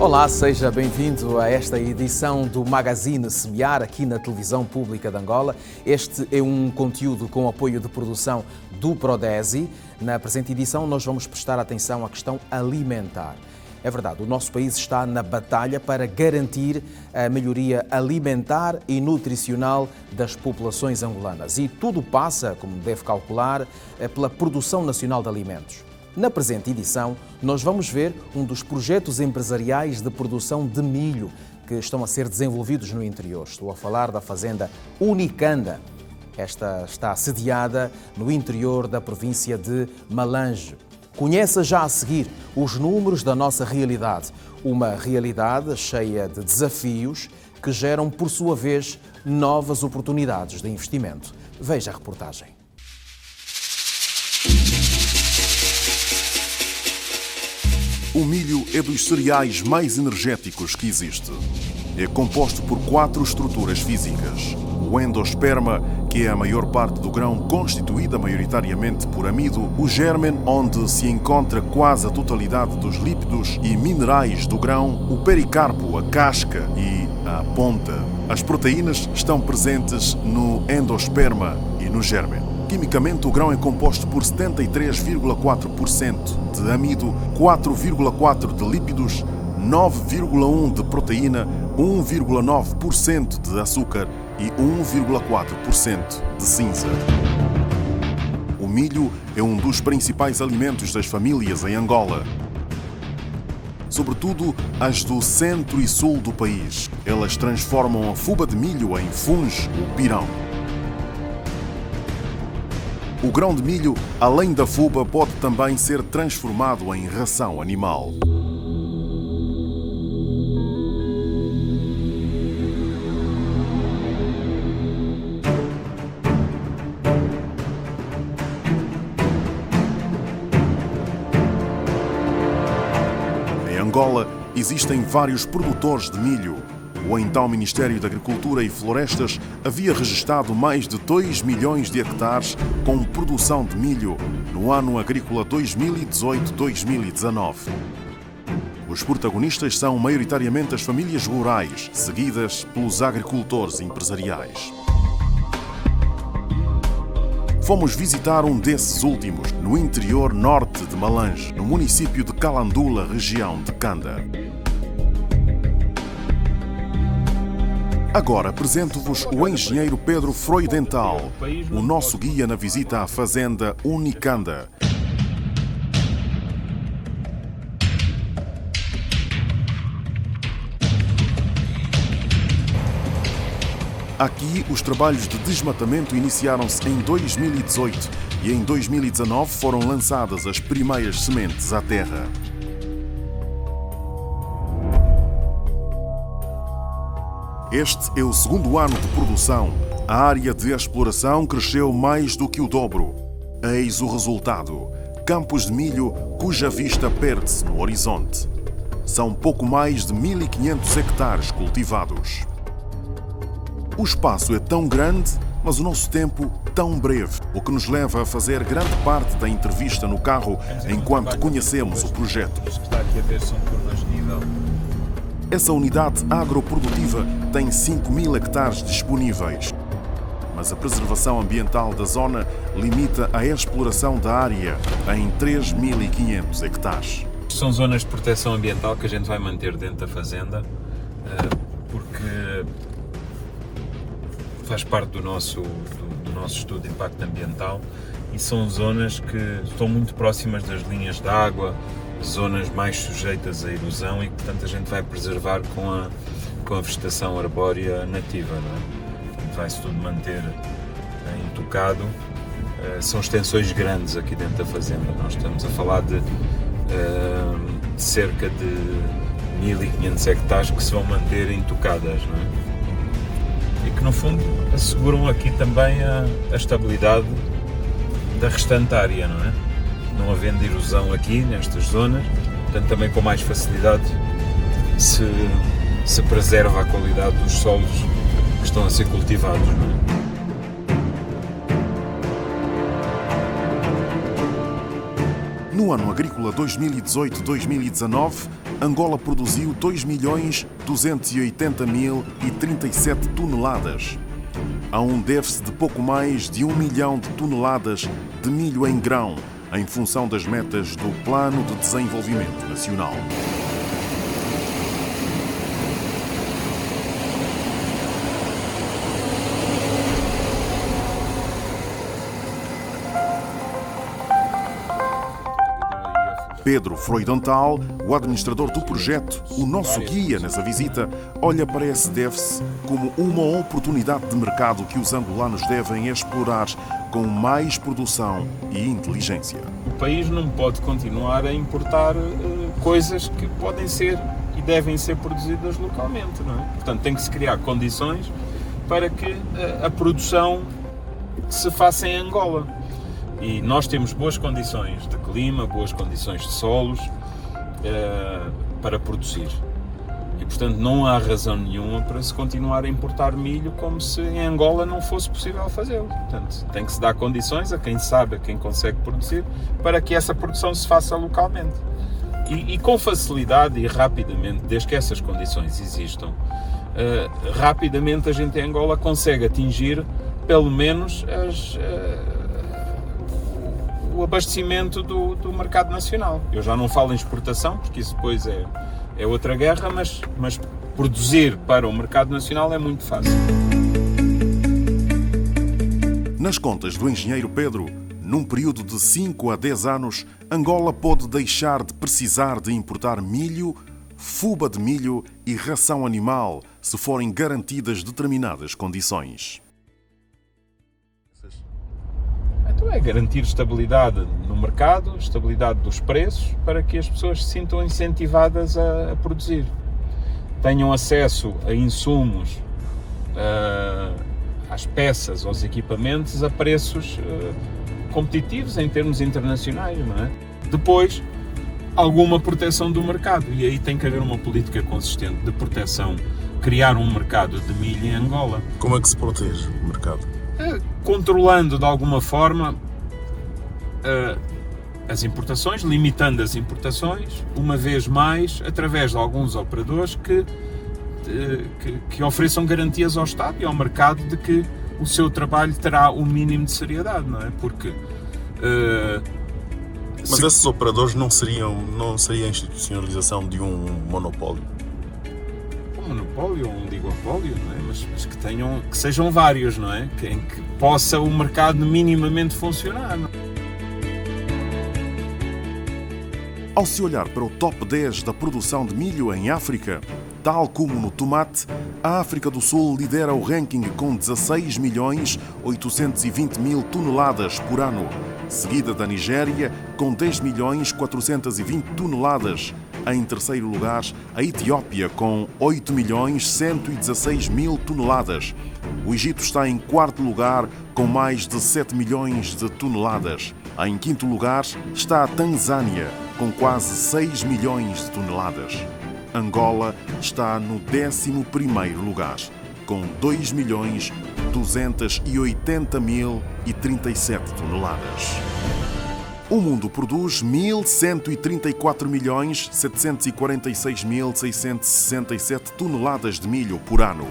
Olá, seja bem-vindo a esta edição do Magazine Semear, aqui na Televisão Pública de Angola. Este é um conteúdo com apoio de produção do Prodesi. Na presente edição, nós vamos prestar atenção à questão alimentar. É verdade, o nosso país está na batalha para garantir a melhoria alimentar e nutricional das populações angolanas. E tudo passa, como deve calcular, pela produção nacional de alimentos. Na presente edição, nós vamos ver um dos projetos empresariais de produção de milho que estão a ser desenvolvidos no interior. Estou a falar da fazenda Unicanda. Esta está sediada no interior da província de Malange. Conheça já a seguir os números da nossa realidade. Uma realidade cheia de desafios que geram, por sua vez, novas oportunidades de investimento. Veja a reportagem. O milho é dos cereais mais energéticos que existe. É composto por 4 estruturas físicas. O endosperma, que é a maior parte do grão, constituída maioritariamente por amido. O germen, onde se encontra quase a totalidade dos lípidos e minerais do grão. O pericarpo, a casca e a ponta. As proteínas estão presentes no endosperma e no germen. Quimicamente, o grão é composto por 73,4% de amido, 4,4% de lípidos, 9,1% de proteína, 1,9% de açúcar e 1,4% de cinza. O milho é um dos principais alimentos das famílias em Angola, sobretudo as do centro e sul do país. Elas transformam a fuba de milho em funge, o pirão. O grão de milho, além da fuba, pode também ser transformado em ração animal. Em Angola, existem vários produtores de milho. O então Ministério da Agricultura e Florestas havia registado mais de 2 milhões de hectares com produção de milho no ano agrícola 2018-2019. Os protagonistas são maioritariamente as famílias rurais, seguidas pelos agricultores empresariais. Fomos visitar um desses últimos, no interior norte de Malange, no município de Calandula, região de Canda. Agora apresento-vos o engenheiro Pedro Freudenthal, o nosso guia na visita à fazenda Unicanda. Aqui, os trabalhos de desmatamento iniciaram-se em 2018 e em 2019 foram lançadas as primeiras sementes à terra. Este é o segundo ano de produção. A área de exploração cresceu mais do que o dobro. Eis o resultado: campos de milho cuja vista perde-se no horizonte. São pouco mais de 1.500 hectares cultivados. O espaço é tão grande, mas o nosso tempo tão breve, o que nos leva a fazer grande parte da entrevista no carro enquanto conhecemos o projeto. Está aqui a ver são curvas de nível. Essa unidade agroprodutiva tem 5.000 hectares disponíveis, mas a preservação ambiental da zona limita a exploração da área em 3.500 hectares. São zonas de proteção ambiental que a gente vai manter dentro da fazenda, porque faz parte do nosso estudo de impacto ambiental e são zonas que estão muito próximas das linhas de água, zonas mais sujeitas à erosão e que, portanto, a gente vai preservar com a vegetação arbórea nativa, não é? Portanto, vai-se tudo manter intocado. São extensões grandes aqui dentro da fazenda. Nós estamos a falar de cerca de 1.500 hectares que se vão manter intocadas, não é? E que, no fundo, asseguram aqui também a estabilidade da restante área, não é? Não havendo erosão aqui nestas zonas, portanto também com mais facilidade se preserva a qualidade dos solos que estão a ser cultivados, não é? No ano agrícola 2018-2019, Angola produziu 2.280.037 toneladas. Há um déficit de pouco mais de 1 milhão de toneladas de milho em grão, em função das metas do Plano de Desenvolvimento Nacional. Pedro Freudenthal, o administrador do projeto, o nosso guia nessa visita, olha para esse déficit como uma oportunidade de mercado que os angolanos devem explorar com mais produção e inteligência. O país não pode continuar a importar coisas que podem ser e devem ser produzidas localmente, não é? Portanto, tem que se criar condições para que a produção se faça em Angola. E nós temos boas condições de clima, boas condições de solos para produzir. E, portanto, não há razão nenhuma para se continuar a importar milho como se em Angola não fosse possível fazê-lo. Portanto, tem que se dar condições a quem sabe, a quem consegue produzir, para que essa produção se faça localmente. E com facilidade e rapidamente, desde que essas condições existam, rapidamente a gente em Angola consegue atingir, pelo menos, o abastecimento do mercado nacional. Eu já não falo em exportação, porque isso depois é outra guerra, mas produzir para o mercado nacional é muito fácil. Nas contas do engenheiro Pedro, num período de 5 a 10 anos, Angola pode deixar de precisar de importar milho, fuba de milho e ração animal, se forem garantidas determinadas condições. Então é garantir estabilidade no mercado, estabilidade dos preços, para que as pessoas se sintam incentivadas a produzir. Tenham acesso a insumos, às peças, aos equipamentos, a preços competitivos em termos internacionais, não é? Depois, alguma proteção do mercado. E aí tem que haver uma política consistente de proteção, criar um mercado de milho em Angola. Como é que se protege o mercado? Controlando de alguma forma as importações, limitando as importações, uma vez mais, através de alguns operadores que ofereçam garantias ao Estado e ao mercado de que o seu trabalho terá o mínimo de seriedade, não é? Porque... Mas esses operadores não seria a institucionalização de um monopólio? Um monopólio ou um oligopólio, não é? Mas que sejam vários, não é? Em que possa o mercado minimamente funcionar. Não? Ao se olhar para o top 10 da produção de milho em África, tal como no tomate, a África do Sul lidera o ranking com 16.820.000 toneladas por ano, seguida da Nigéria com 10.420 toneladas. Em terceiro lugar, a Etiópia com 8.116.000 toneladas. O Egito está em quarto lugar com mais de 7 milhões de toneladas. Em quinto lugar está a Tanzânia com quase 6 milhões de toneladas. Angola está no 11º lugar com 2.280.037 toneladas. O mundo produz 1.134.746.667 toneladas de milho por ano,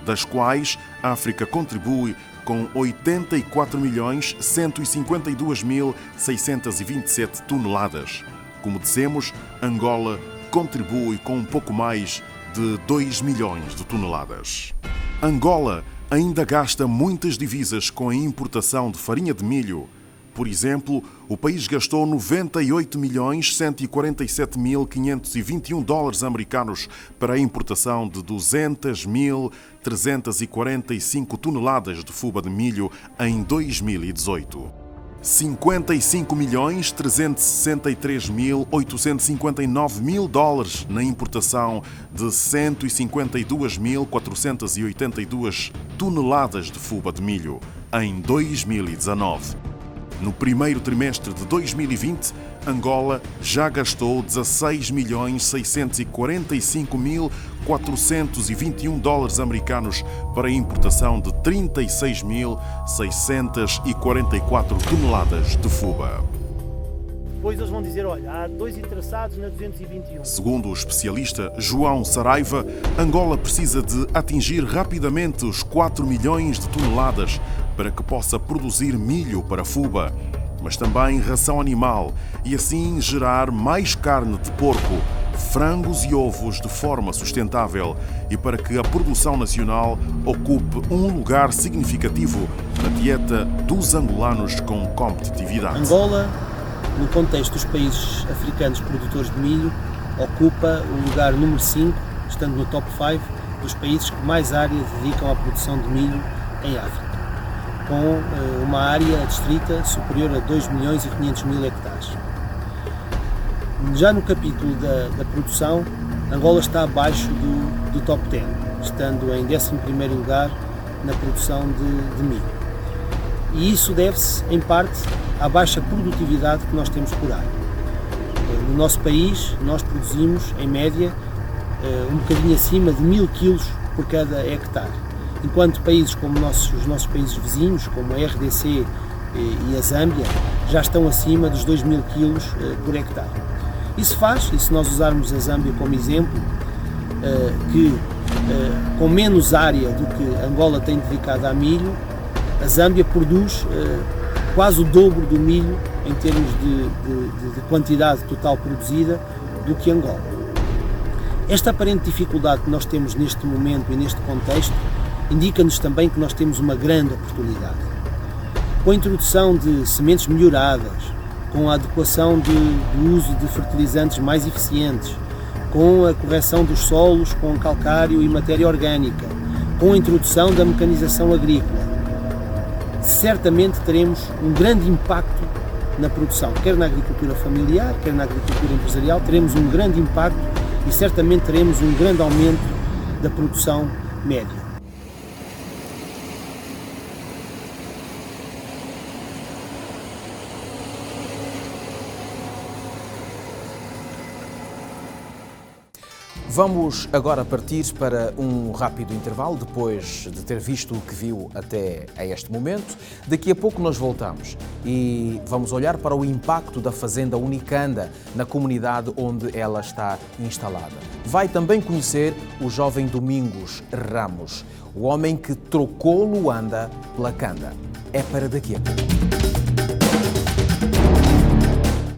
das quais a África contribui com 84.152.627 toneladas. Como dissemos, Angola contribui com um pouco mais de 2 milhões de toneladas. Angola ainda gasta muitas divisas com a importação de farinha de milho. Por exemplo, o país gastou 98.147.521 dólares americanos para a importação de 200.345 toneladas de fuba de milho em 2018. 55.363.859 dólares na importação de 152.482 toneladas de fuba de milho em 2019. No primeiro trimestre de 2020, Angola já gastou 16.645.421 dólares americanos para a importação de 36.644 toneladas de fuba. depois eles vão dizer, olha, há 2 interessados na 221. Segundo o especialista João Saraiva, Angola precisa de atingir rapidamente os 4 milhões de toneladas para que possa produzir milho para FUBA, mas também ração animal e assim gerar mais carne de porco, frangos e ovos de forma sustentável e para que a produção nacional ocupe um lugar significativo na dieta dos angolanos com competitividade. Angola, no contexto dos países africanos produtores de milho, ocupa o lugar número 5, estando no top 5 dos países que mais área dedicam à produção de milho em África, com uma área distrita superior a 2 milhões e 500 mil hectares. Já no capítulo da produção, Angola está abaixo do top 10, estando em 11º lugar na produção de milho. E isso deve-se, em parte, à baixa produtividade que nós temos por área. No nosso país, nós produzimos, em média, um bocadinho acima de 1000 kg por cada hectare, enquanto países como os nossos países vizinhos, como a RDC e a Zâmbia, já estão acima dos 2000 kg por hectare. Isso faz, e se nós usarmos a Zâmbia como exemplo, que com menos área do que Angola tem dedicado a milho, a Zâmbia produz quase o dobro do milho em termos de quantidade total produzida do que Angola. Esta aparente dificuldade que nós temos neste momento e neste contexto indica-nos também que nós temos uma grande oportunidade. Com a introdução de sementes melhoradas, com a adequação do uso de fertilizantes mais eficientes, com a correção dos solos com calcário e matéria orgânica, com a introdução da mecanização agrícola, certamente teremos um grande impacto na produção, quer na agricultura familiar, quer na agricultura empresarial, teremos um grande impacto e certamente teremos um grande aumento da produção média. Vamos agora partir para um rápido intervalo, depois de ter visto o que viu até a este momento. Daqui a pouco nós voltamos e vamos olhar para o impacto da Fazenda Unicanda na comunidade onde ela está instalada. Vai também conhecer o jovem Domingos Ramos, o homem que trocou Luanda pela canda. É para daqui a pouco.